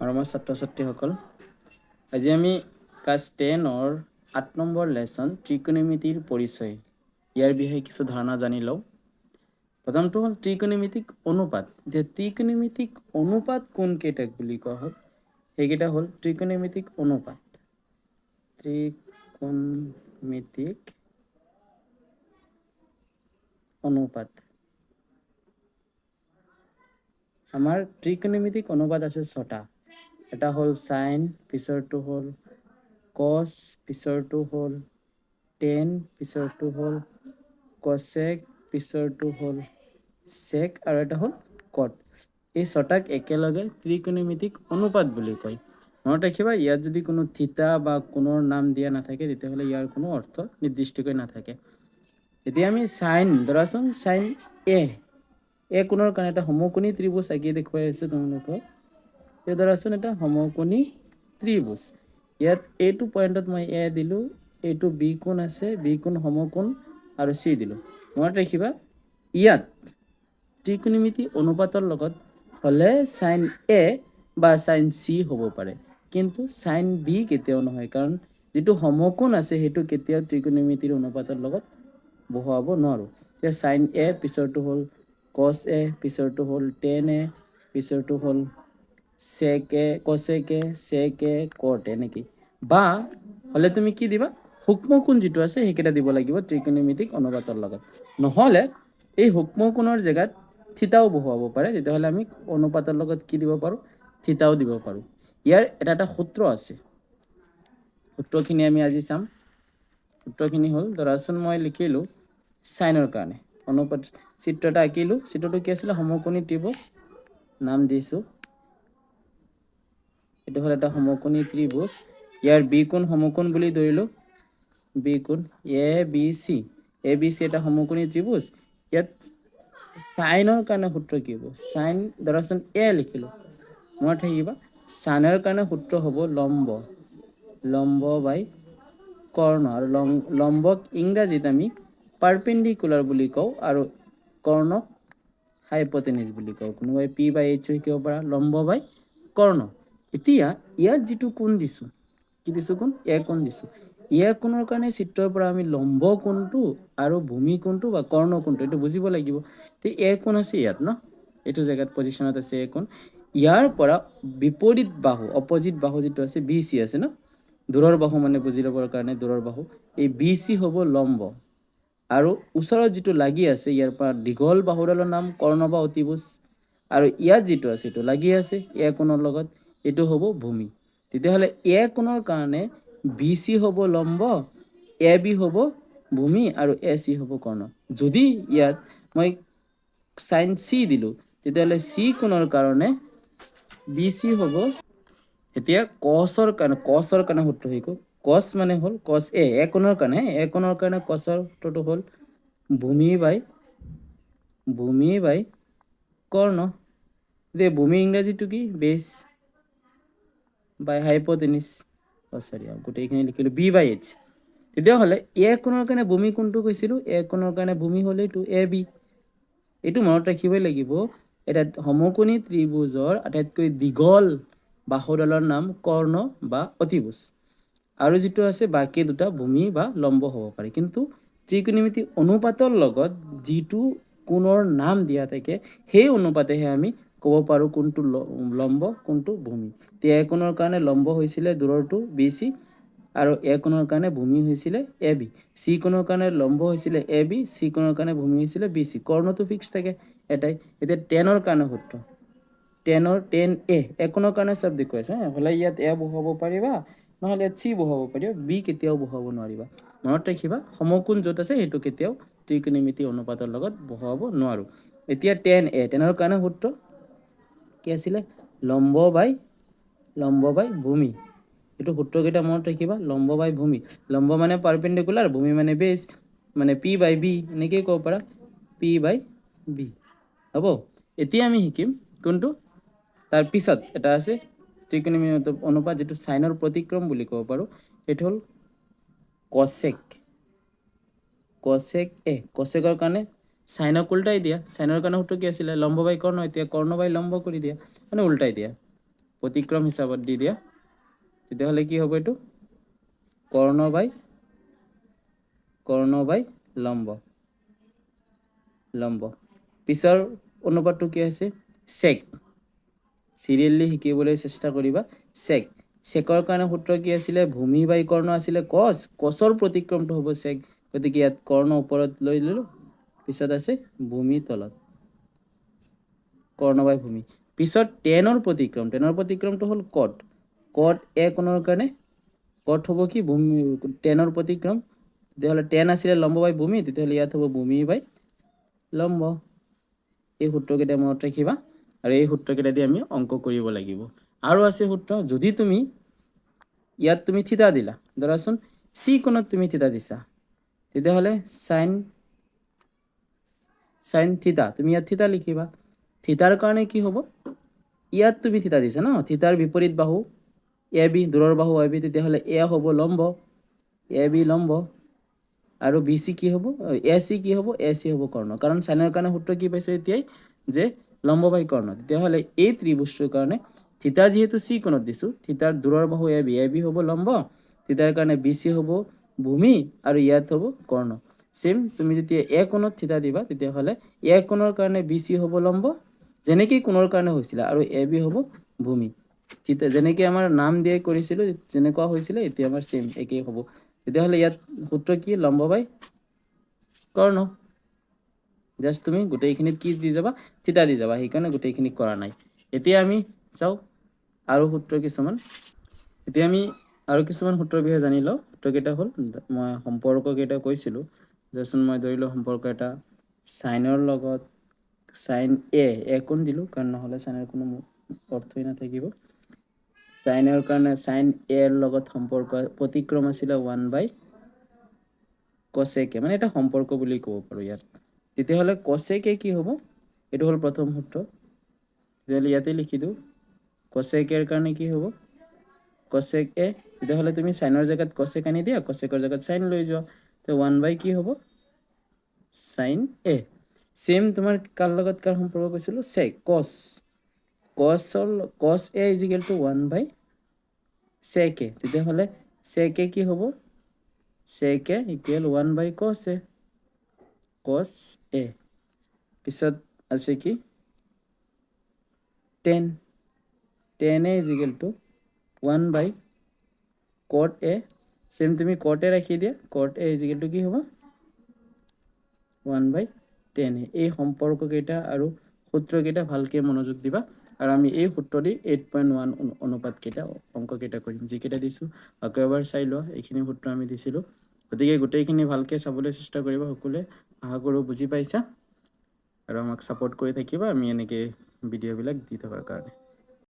মৰমৰ ছাত্ৰ ছাত্ৰীসকল, আজি আমি ক্লাছ 10-ৰ 8 নম্বৰ লেচন ত্ৰিকোণমিতিৰ পৰিচয় ইয়াৰ বিষয়ে কিছু ধাৰণা জানি লওঁ। প্ৰথমটো হ'ল ত্ৰিকোণমিতিক অনুপাত। এতিয়া ত্ৰিকোণমিতিক অনুপাত কোনকেইটাক বুলি কোৱা হয়? সেইকেইটা হ'ল ত্ৰিকোণমিতিক অনুপাত। ত্ৰিকোণমিতিক অনুপাত। আমাৰ ত্ৰিকোণমিতিক অনুপাত আছে 6টা। এটা হ'ল সাইন, পিছৰটো হ'ল কস, পিছৰটো হ'ল টেন, পিছৰটো হ'ল কসেক, পিছৰটো হ'ল সেক আৰু এটা হ'ল কট। এই 6টাক একেলগে ত্ৰিকোণমিতিক অনুপাত বুলি কয়। মনত ৰাখিবা, ইয়াত যদি কোনো থিতা বা কোণৰ নাম দিয়া নাথাকে তেতিয়াহ'লে ইয়াৰ কোনো অৰ্থ নিৰ্দিষ্টকৈ নাথাকে। এতিয়া আমি সাইন, ধৰাচোন সাইন এ কোণৰ কাৰণে এটা সমকোণী ত্ৰিভুজ আঁকি দেখুৱাই আছোঁ তোমালোকক। এই ধৰাচোন এটা সমকোণী ত্ৰিভুজ। ইয়াত এইটো পইণ্টত মই এ দিলোঁ, এইটো বি কোণ আছে, বি কোণ সমকোণ আৰু চি দিলোঁ। মনত ৰাখিবা, ইয়াত ত্ৰিকোণমিতি অনুপাতৰ লগত হ'লে সাইন এ বা সাইন চি হ'ব পাৰে, কিন্তু সাইন বি কেতিয়াও নহয়, কাৰণ যিটো সমকোণ আছে সেইটো কেতিয়াও ত্ৰিকোণমিতিৰ অনুপাতৰ লগত বহুৱাব নোৱাৰোঁ। এতিয়া সাইন এ, পিছৰটো হ'ল কস এ, পিছৰটো হ'ল টেন এ, পিছৰটো হ'ল সেক এ, কসেক এ, সেক এ, কট এনেকে। বা হ'লে তুমি কি দিবা, সূক্ষ্মকোণ যিটো আছে সেইকেইটা দিব লাগিব ত্ৰিকোণমিতিক অনুপাতৰ লগত। নহ'লে এই সূক্ষ্মকোণৰ জেগাত থিতাও বহুৱাব পাৰে, তেতিয়াহ'লে আমি অনুপাতৰ লগত কি দিব পাৰোঁ, থিতাও দিব পাৰোঁ। ইয়াৰ এটা সূত্ৰ আছে, সূত্ৰখিনি আমি আজি চাম। সূত্ৰখিনি হ'ল, ধৰাচোন মই লিখিলোঁ সাইনৰ কাৰণে অনুপাত, চিত্ৰ এটা আঁকিলোঁ। চিত্ৰটো কি আছিলে, সমকোণী ত্ৰিভুজ, নাম দিছোঁ। এইটো হ'ল এটা সমকোণী ত্ৰিভুজ। ইয়াৰ বি কোণ সমকোণ বুলি ধৰিলোঁ, বি কোণ A B C, A B C এটা সমকোণী ত্ৰিভুজ। ইয়াত সাইনৰ কাৰণে সূত্ৰ কি হ'ব, সাইন ধৰাচোন এ লিখিলোঁ। মনত থাকিবা, সাইনৰ কাৰণে সূত্ৰ হ'ব লম্ব, লম্ব বাই কৰ্ণ। আৰু লম্বক ইংৰাজীত আমি পাৰপেণ্ডিকুলাৰ বুলি কওঁ আৰু কৰ্ণক হাইপটেনিছ বুলি কওঁ। কোনোবাই পি বাই এইচ শিকিব পাৰা, লম্ব বাই কৰ্ণ। এতিয়া ইয়াত যিটো কোণ দিছোঁ, কি দিছোঁ কোণ, এ কোণ দিছোঁ। এ কোণৰ কাৰণে চিত্ৰৰ পৰা আমি লম্ব কোণটো আৰু ভূমি কোণটো বা কৰ্ণ কোণটো এইটো বুজিব লাগিব। তো এ কোণ আছে ইয়াত ন, এইটো জেগাত পজিশ্যনত আছে এ কোণ। ইয়াৰ পৰা বিপৰীত বাহু, অপজিট বাহু যিটো আছে বি চি আছে ন, দূৰৰ বাহু মানে বুজি ল'বৰ কাৰণে দূৰৰ বাহু, এই বি চি হ'ব লম্ব। আৰু ওচৰত যিটো লাগি আছে, ইয়াৰ পৰা দীঘল বাহুডালৰ নাম কৰ্ণ বা অতিভুজ। আৰু ইয়াত যিটো আছে এইটো লাগি আছে এ কোণৰ লগত, এইটো হ'ব ভূমি। তেতিয়াহ'লে এ কোণৰ কাৰণে বি চি হ'ব লম্ব, এ বি হ'ব ভূমি আৰু এ চি হ'ব কৰ্ণ। যদি ইয়াত মই সাইন চি দিলোঁ, তেতিয়াহ'লে চি কোণৰ কাৰণে বি চি হ'ব, এতিয়া কচৰ কাৰণে সূত্ৰ শিকোঁ। কচ মানে হ'ল কচ এ কোণৰ কাৰণে, এ কোণৰ কাৰণে কচৰ সূত্ৰটো হ'ল ভূমি বাই কৰ্ণ। এতিয়া ভূমি ইংৰাজীটো কি, বেছ বাই হাইপটেনিছ। গোটেইখিনি লিখিলোঁ বি বাই এইচ। তেতিয়াহ'লে এ কোণৰ কাৰণে ভূমি কোনটো কৈছিলোঁ, এ কোণৰ কাৰণে ভূমি হ'ল এইটো এ বি। এইটো মনত ৰাখিবই লাগিব, এটা সমকোণী ত্ৰিভুজৰ আটাইতকৈ দীঘল বাহুডালৰ নাম কৰ্ণ বা অতিভুজ। আৰু যিটো আছে বাকী দুটা ভূমি বা লম্ব হ'ব পাৰে, কিন্তু ত্ৰিকোণমিতি অনুপাতৰ লগত যিটো কোণৰ নাম দিয়া থাকে সেই অনুপাতেহে আমি ক'ব পাৰোঁ কোনটো লম্ব কোনটো ভূমি। এতিয়া এ কোণৰ কাৰণে লম্ব হৈছিলে দূৰৰটো বি চি, আৰু এ কোণৰ কাৰণে ভূমি হৈছিলে এ বি। চি কোণৰ কাৰণে লম্ব হৈছিলে এ বি, চি কোণৰ কাৰণে ভূমি হৈছিলে বি চি। কৰ্ণটো ফিক্স থাকে এটাই। এতিয়া টেনৰ কাৰণে সূত্ৰ, টেন এ কোণৰ কাৰণে চব দেখুৱাইছে, হ'লে ইয়াত এ বহুৱাব পাৰিবা, নহ'লে ইয়াত চি বহুৱাব পাৰিবা, বি কেতিয়াও বহুৱাব নোৱাৰিবা। মনত ৰাখিবা, সমকোণ য'ত আছে সেইটো কেতিয়াও ত্ৰিকোণমিতি অনুপাতৰ লগত বহুৱাব নোৱাৰোঁ। এতিয়া টেনৰ কাৰণে সূত্ৰ কি আছিলে, লম্ব বাই ভূমি। এইটো সূত্ৰকেইটা মনত ৰাখিবা, লম্ব বাই ভূমি। লম্ব মানে পাৰপেণ্ডিকুলাৰ, ভূমি মানে বেছ, মানে পি বাই বি এনেকেই ক'ব পাৰা, পি বাই বি হ'ব। এতিয়া আমি শিকিম কোনটো, তাৰ পিছত এটা আছে ত্ৰিকোণমিতি অনুপাত যিটো সাইনৰ প্ৰতিক্ৰম বুলি ক'ব পাৰোঁ, সেইটো হ'ল কচেক এ। কচেকৰ কাৰণে সাইনক উল্টাই দিয়া, সাইনৰ কাৰণে সূত্ৰ কি আছিলে, লম্ব বাই কৰ্ণ। এতিয়া কৰ্ণ বাই লম্ব কৰি দিয়া, মানে উল্টাই দিয়া। প্ৰতিক্ৰম হিচাপত দি দিয়া তেতিয়াহ'লে কি হ'ব এইটো কৰ্ণ বাই লম্ব পিছৰ অনুপাতটো কি আছে sec সিৰিয়ালি শিকিবলৈ চেষ্টা কৰিবা সেকৰ কাৰণে সূত্ৰ কি আছিলে ভূমি বাই কৰ্ণ আছিলে cosৰ প্ৰতিক্ৰমটো হ'ব sec গতিকে ইয়াত কৰ্ণ ওপৰত লৈ ললো পিছত আছে ভূমি তলত কৰ্ণ বাই ভূমি পিছত টেনৰ প্ৰতিক্ৰমটো হ'ল cot a কোণৰ কাৰণে cot হ'ব কি ভূমি টেনৰ প্ৰতিক্ৰম তেতিয়াহ'লে টেন আছিলে লম্ব বাই ভূমি তেতিয়াহ'লে ইয়াত হ'ব ভূমি বাই লম্ব এই সূত্ৰকেইটা মনত ৰাখিবা আৰু এই সূত্ৰকেইটা দি আমি অংক কৰিব লাগিব আৰু আছে সূত্ৰ যদি তুমি ইয়াত তুমি থিতা দিলা ধৰাচোন c কোণত তুমি থিতা দিছা তেতিয়াহ'লে sin থিতা তুমি ইয়াত থিতা লিখিবা থিতাৰ কাৰণে কি হ'ব ইয়াত তুমি থিতা দিছা ন থিতাৰ বিপৰীত বাহু ab দূৰৰ বাহু ab তেতিয়াহ'লে a হ'ব লম্ব ab লম্ব আৰু bc কি হ'ব ac কি হ'ব ac হ'ব কৰ্ণ কাৰণ সাইনৰ কাৰণে সূত্ৰ কি পাইছো এতিয়াই যে লম্ব বাই কৰ্ণ তেতিয়াহ'লে এই ত্ৰিভুজটোৰ কাৰণে থিতা যেহেতু c কোণত দিছো থিতাৰ দূৰৰ বাহু ab হ'ব লম্ব থিতাৰ কাৰণে bc হ'ব ভূমি আৰু ইয়াত হ'ব কৰ্ণ সেম তুমি যেতিয়া a কোণত থিতা দিবা তেতিয়াহ'লে a কোণৰ কাৰণে bc হ'ব লম্ব যেনেকৈ কোণৰ কাৰণে হৈছিল আৰু ab হ'ব ভূমি থিতা যেনেকৈ আমাৰ নাম দিয়ে কৰিছিল যেনেকুৱা হৈছিল এতিয়া আমাৰ সেম একেই হ'ব তেতিয়াহ'লে ইয়াত সূত্ৰ কি লম্ব বাই কৰ্ণ জাস্ট তুমি গোটেইখিনিত কি দি যাবা থিতা দি যাবা সেইকাৰণে গোটেইখিনি কৰা নাই এতিয়া আমি চাও আৰু সূত্ৰ কিছুমান এতিয়া আমি আৰু কিছুমান সূত্ৰৰ বিষয়ে জানি লওঁ সূত্ৰকেইটা হ'ল মই সম্পৰ্ক কেইটা কৈছিলো যেচোন মই ধৰিলো সম্পৰ্ক এটা সাইনৰ লগত sin a কোণ দিলো কাৰণ নহলে সাইনৰ কোনো অৰ্থই নাথাকিব সাইনৰ কাৰণে sin a ৰ লগত সম্পৰ্ক প্ৰতিক্ৰম আছিল 1 cosec মানে এটা সম্পৰ্ক বুলি ক'ব পাৰো ইয়াত তেতিয়াহ'লে cosec কি হ'ব এটো হ'ল প্ৰথম সূত্ৰ তেতিয়াহ'লে ইয়াতে লিখি দিও cosec এৰ কাৰণে কি হ'ব cosec a তেতিয়াহ'লে তুমি সাইনৰ জায়গাত cosec আনি দিয়া cosecৰ জায়গাত sin লৈ যোৱা তো 1 কি হ'ব sin a সেম তোমাৰ কাৰ লগত কাৰ সম্পৰ্ক কৈছিলো sec cos a = 1 sec a তেতিয়াহ'লে sec a কি হ'ব sec a = 1 cos a পিছত আছে কি tan a = 1 cot a same তুমি cot a ৰাখি দিয়া cot a = কি হ'ব 1 tan a এই সম্পৰ্ক কেইটা আৰু সূত্ৰ কেইটা ভালকে মনোযোগ দিবা আৰু আমি এই সূত্ৰ দি 8.1 অনুপাত কেইটা অংক কেইটা কৰিম যি কেইটা দিছো আকৌ এবাৰ চাই লোৱা এইখিনি সূত্ৰ আমি দিছিলো গতিকে গোটেইখিনি ভালকে চাবলৈ চেষ্টা কৰিবা সকলোৱে আশা কৰো বুজি পাইছা আৰু আমাক সাপোৰ্ট কৰি থাকিবা আমি এনেকৈ ভিডিঅ' বিলাক দি থকাৰ কাৰণে